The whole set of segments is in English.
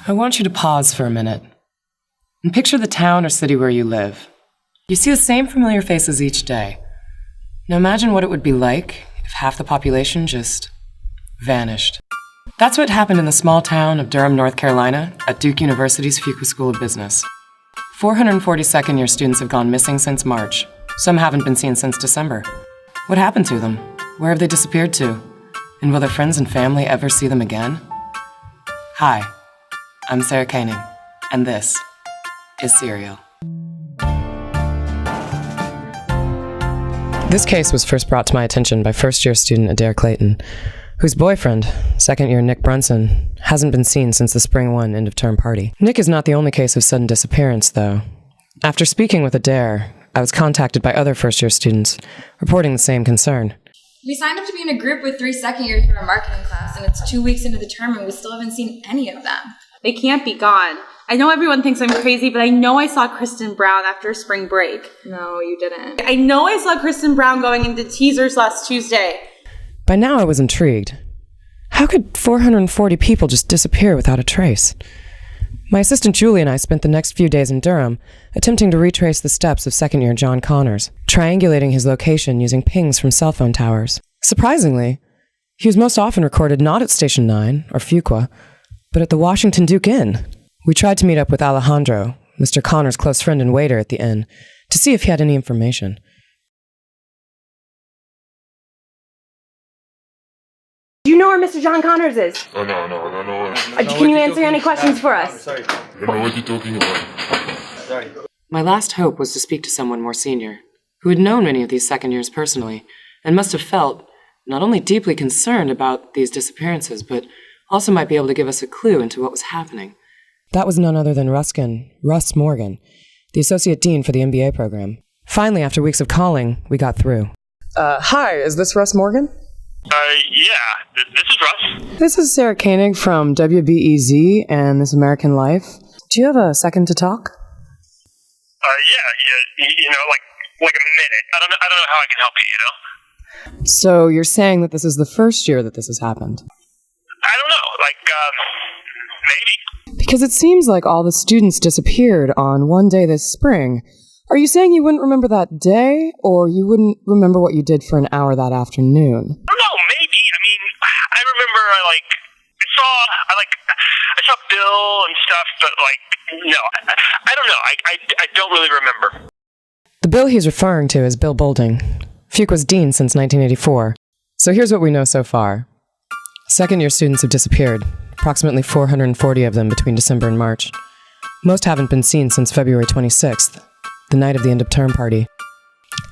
I want you to pause for a minute and picture the town or city where you live. You see the same familiar faces each day. Now imagine what it would be like if half the population just vanished. That's what happened in the small town of Durham, North Carolina, at Duke University's Fuqua School of Business. 440 second-year students have gone missing since March. Some haven't been seen since December. What happened to them? Where have they disappeared to? And will their friends and family ever see them again? Hi, I'm Sarah Koenig, and this is Serial. This case was first brought to my attention by first-year student Adair Clayton, whose boyfriend, second-year Nick Brunson, hasn't been seen since the Spring 1 end-of-term party. Nick is not the only case of sudden disappearance, though. After speaking with Adair, I was contacted by other first-year students, reporting the same concern. We signed up to be in a group with 3 second-years for our marketing class, and it's 2 weeks into the term and we still haven't seen any of them. They can't be gone. I know everyone thinks I'm crazy, but I know I saw Kristen Brown after spring break. No, you didn't. I know I saw Kristen Brown going into teasers last Tuesday. By now I was intrigued. How could 440 people just disappear without a trace? My assistant Julie and I spent the next few days in Durham attempting to retrace the steps of second-year John Connors, triangulating his location using pings from cell phone towers. Surprisingly, he was most often recorded not at Station 9, or Fuqua, but at the Washington Duke Inn. We tried to meet up with Alejandro, Mr. Connors' close friend and waiter at the inn, to see if he had any information. Do you know where Mr. John Connors is? Oh, no, I don't know. Can you answer any questions for us? I don't know what you're talking about. Sorry. My last hope was to speak to someone more senior, who had known many of these second years personally, and must have felt not only deeply concerned about these disappearances, but also might be able to give us a clue into what was happening. That was none other than Russ Morgan, the Associate Dean for the MBA program. Finally, after weeks of calling, we got through. Hi, is this Russ Morgan? Yeah, this is Russ. This is Sarah Koenig from WBEZ and This American Life. Do you have a second to talk? Yeah, like a minute. I don't know how I can help you, So you're saying that this is the first year that this has happened? I don't know, maybe. Because it seems like all the students disappeared on one day this spring. Are you saying you wouldn't remember that day, or you wouldn't remember what you did for an hour that afternoon? I don't know, maybe. I mean, I remember I saw Bill and stuff, but no, I don't know. I don't really remember. The Bill he's referring to is Bill Boulding, Fuqua's dean since 1984. So here's what we know so far. Second-year students have disappeared, approximately 440 of them between December and March. Most haven't been seen since February 26th, the night of the end-of-term party.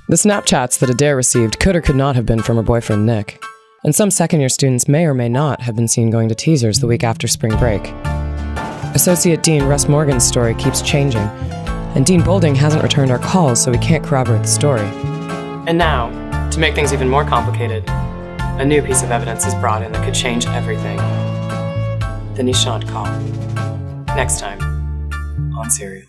The Snapchats that Adair received could or could not have been from her boyfriend, Nick. And some second-year students may or may not have been seen going to teasers the week after spring break. Associate Dean Russ Morgan's story keeps changing, and Dean Boulding hasn't returned our calls, so we can't corroborate the story. And now, to make things even more complicated, a new piece of evidence is brought in that could change everything. The Nishant call. Next time on Serial.